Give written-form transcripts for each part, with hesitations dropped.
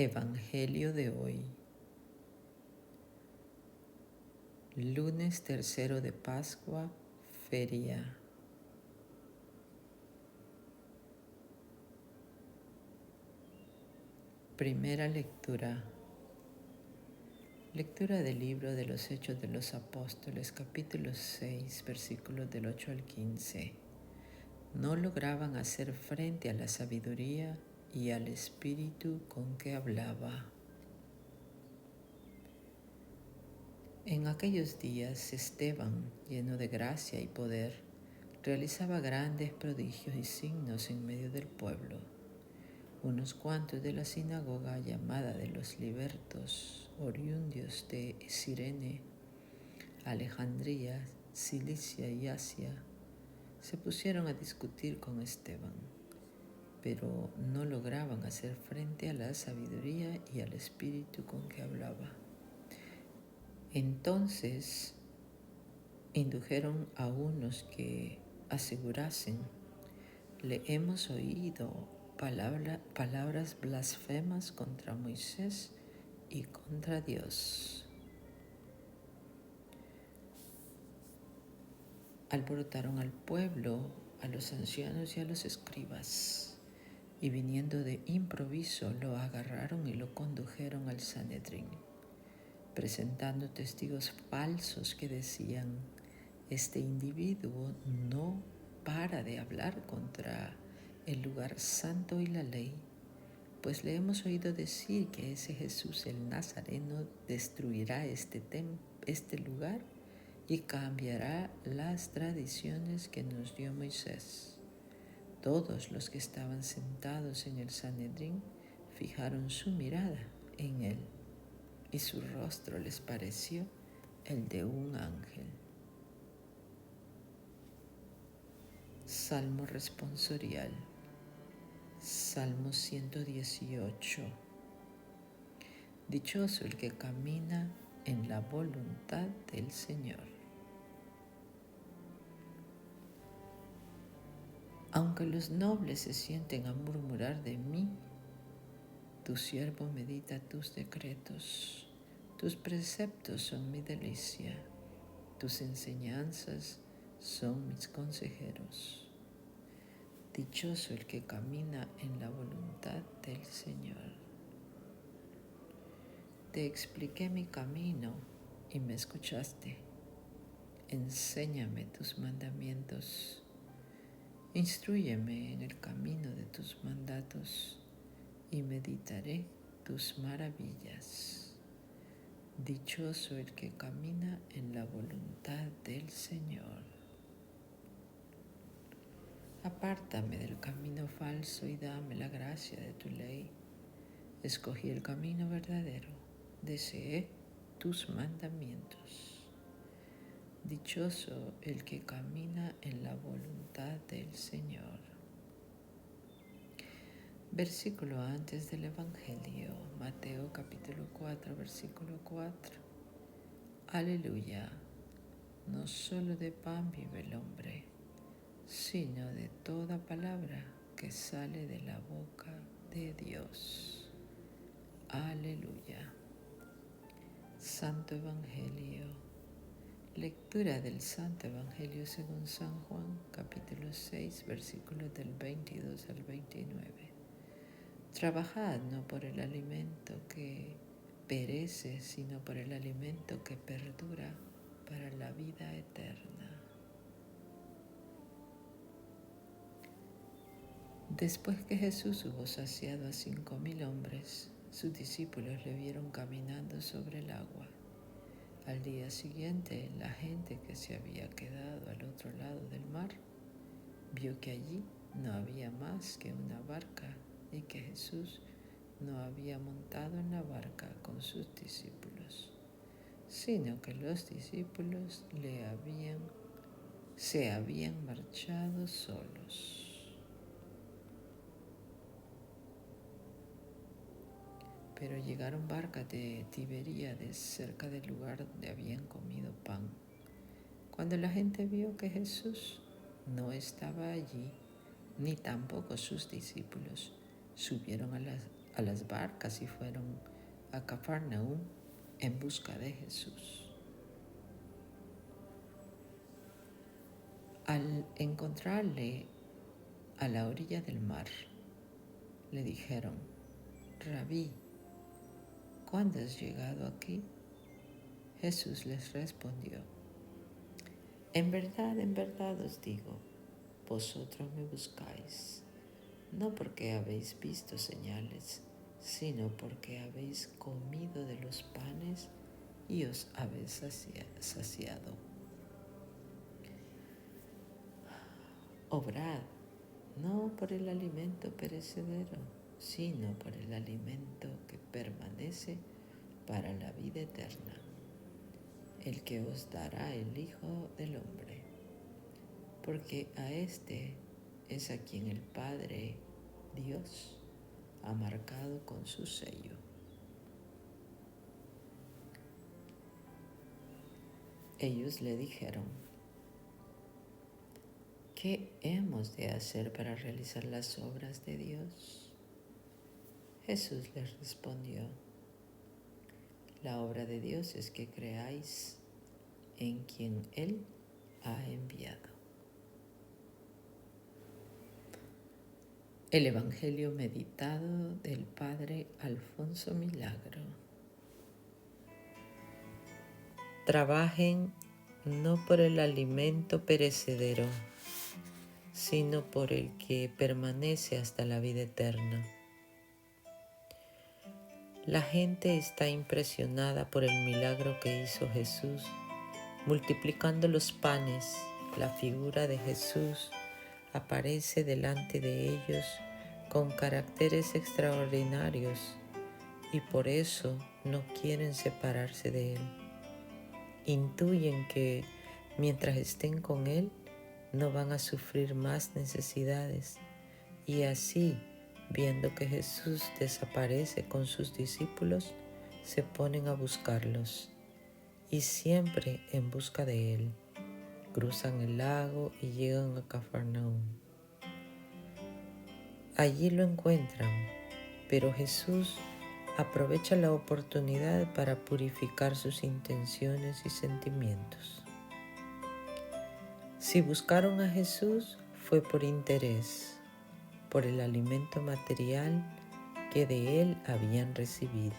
Evangelio de hoy, lunes 3 de Pascua, feria. Primera lectura. Lectura del libro de los Hechos de los Apóstoles, capítulo 6, versículos del 8 al 15. No lograban hacer frente a la sabiduría y al espíritu con que hablaba. En aquellos días Esteban, lleno de gracia y poder, realizaba grandes prodigios y signos en medio del pueblo. Unos cuantos de la sinagoga llamada de los libertos, oriundos de Cirene, Alejandría, Cilicia y Asia, se pusieron a discutir con Esteban, pero no lograban hacer frente a la sabiduría y al espíritu con que hablaba. Entonces indujeron a unos que asegurasen: le hemos oído palabras blasfemas contra Moisés y contra Dios. Alborotaron al pueblo, a los ancianos y a los escribas, y viniendo de improviso lo agarraron y lo condujeron al Sanedrín, presentando testigos falsos que decían: este individuo no para de hablar contra el lugar santo y la ley, pues le hemos oído decir que ese Jesús el Nazareno destruirá este lugar y cambiará las tradiciones que nos dio Moisés. Todos los que estaban sentados en el Sanedrín fijaron su mirada en él, y su rostro les pareció el de un ángel. Salmo responsorial. Salmo 118. Dichoso el que camina en la voluntad del Señor. Aunque los nobles se sienten a murmurar de mí, tu siervo medita tus decretos. Tus preceptos son mi delicia, tus enseñanzas son mis consejeros. Dichoso el que camina en la voluntad del Señor. Te expliqué mi camino y me escuchaste. Enséñame tus mandamientos. Instrúyeme en el camino de tus mandatos y meditaré tus maravillas. Dichoso el que camina en la voluntad del Señor. Apártame del camino falso y dame la gracia de tu ley. Escogí el camino verdadero, deseé tus mandamientos. Dichoso el que camina en la voluntad del Señor. Versículo antes del Evangelio, Mateo capítulo 4, versículo 4. Aleluya, no solo de pan vive el hombre, sino de toda palabra que sale de la boca de Dios. Aleluya. Santo Evangelio. Lectura del Santo Evangelio según San Juan, capítulo 6, versículos del 22 al 29. Trabajad no por el alimento que perece, sino por el alimento que perdura para la vida eterna. Después que Jesús hubo saciado a 5,000 hombres, sus discípulos le vieron caminando sobre el agua. Al día siguiente, la gente que se había quedado al otro lado del mar vio que allí no había más que una barca y que Jesús no había montado en la barca con sus discípulos, sino que los discípulos se habían marchado solos. Pero llegaron barcas de Tiberíades cerca del lugar donde habían comido pan. Cuando la gente vio que Jesús no estaba allí, ni tampoco sus discípulos, subieron a a las barcas y fueron a Cafarnaúm en busca de Jesús. Al encontrarle a la orilla del mar, le dijeron: Rabí, ¿cuándo has llegado aquí? Jesús les respondió: en verdad os digo, vosotros me buscáis, no porque habéis visto señales, sino porque habéis comido de los panes y os habéis saciado. Obrad, no por el alimento perecedero, sino por el alimento que permanece para la vida eterna, el que os dará el Hijo del Hombre, porque a este es a quien el Padre Dios ha marcado con su sello. Ellos le dijeron: ¿qué hemos de hacer para realizar las obras de Dios? Jesús les respondió: la obra de Dios es que creáis en quien Él ha enviado. El Evangelio meditado del Padre Alfonso Milagro. Trabajen no por el alimento perecedero, sino por el que permanece hasta la vida eterna. La gente está impresionada por el milagro que hizo Jesús, multiplicando los panes. La figura de Jesús aparece delante de ellos con caracteres extraordinarios y por eso no quieren separarse de Él. Intuyen que mientras estén con Él no van a sufrir más necesidades y así, viendo que Jesús desaparece con sus discípulos, se ponen a buscarlos y siempre en busca de Él. Cruzan el lago y llegan a Cafarnaúm. Allí lo encuentran, pero Jesús aprovecha la oportunidad para purificar sus intenciones y sentimientos. Si buscaron a Jesús fue por interés, por el alimento material que de Él habían recibido.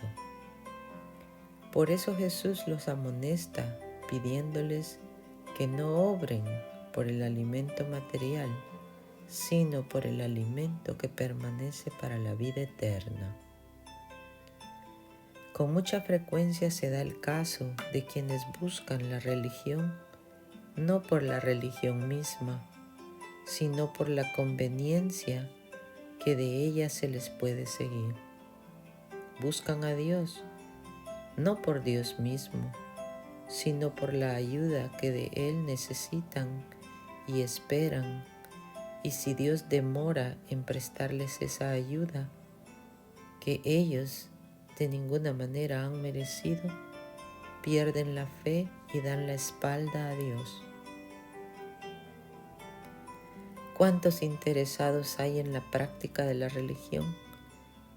Por eso Jesús los amonesta pidiéndoles que no obren por el alimento material, sino por el alimento que permanece para la vida eterna. Con mucha frecuencia se da el caso de quienes buscan la religión no por la religión misma, sino por la conveniencia que de ella se les puede seguir. Buscan a Dios no por Dios mismo, sino por la ayuda que de Él necesitan y esperan, y si Dios demora en prestarles esa ayuda que ellos de ninguna manera han merecido, pierden la fe y dan la espalda a Dios. ¿Cuántos interesados hay en la práctica de la religión,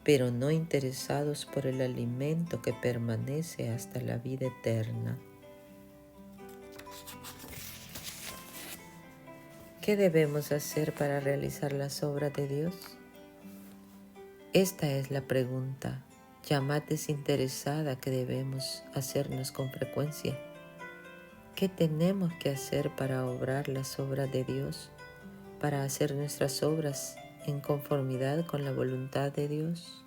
pero no interesados por el alimento que permanece hasta la vida eterna? ¿Qué debemos hacer para realizar las obras de Dios? Esta es la pregunta ya más desinteresada que debemos hacernos con frecuencia. ¿Qué tenemos que hacer para obrar las obras de Dios? Para hacer nuestras obras en conformidad con la voluntad de Dios.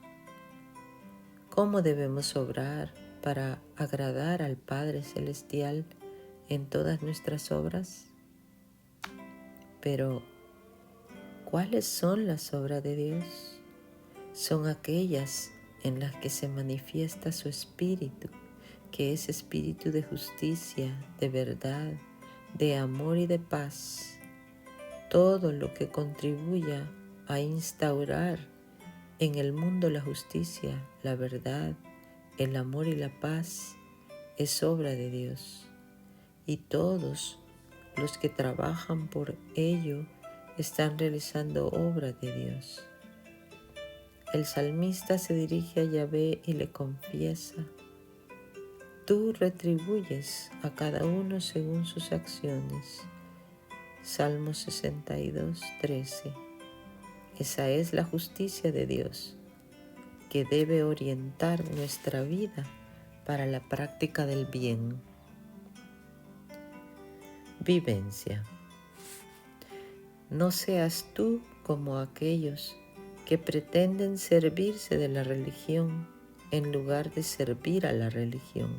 ¿Cómo debemos obrar para agradar al Padre Celestial en todas nuestras obras? Pero, ¿cuáles son las obras de Dios? Son aquellas en las que se manifiesta su espíritu, que es espíritu de justicia, de verdad, de amor y de paz. Todo lo que contribuya a instaurar en el mundo la justicia, la verdad, el amor y la paz es obra de Dios. Y todos los que trabajan por ello están realizando obras de Dios. el salmista se dirige a Yahvé y le confiesa: tú retribuyes a cada uno según sus acciones. Salmo 62, 13. Esa es la justicia de Dios, que debe orientar nuestra vida para la práctica del bien. Vivencia. No seas tú como aquellos que pretenden servirse de la religión en lugar de servir a la religión.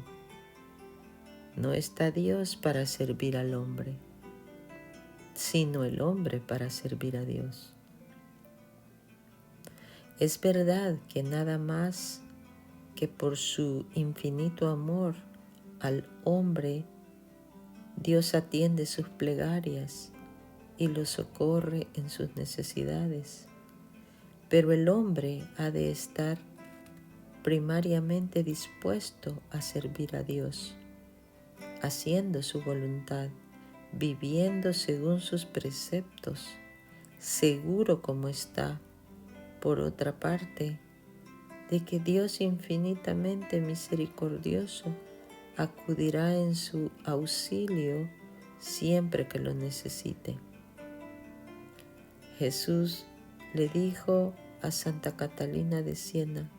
No está Dios para servir al hombre, sino el hombre para servir a Dios. Es verdad que nada más que por su infinito amor al hombre, Dios atiende sus plegarias y lo socorre en sus necesidades. Pero el hombre ha de estar primariamente dispuesto a servir a Dios, haciendo su voluntad, viviendo según sus preceptos, seguro como está, por otra parte, de que Dios infinitamente misericordioso acudirá en su auxilio siempre que lo necesite. Jesús le dijo a Santa Catalina de Siena: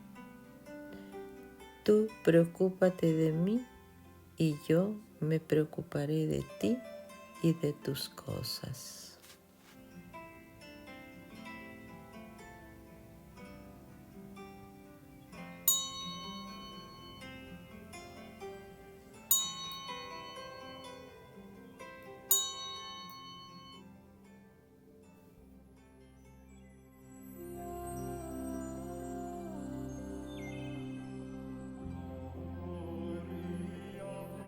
tú preocúpate de mí y yo me preocuparé de ti y de tus cosas.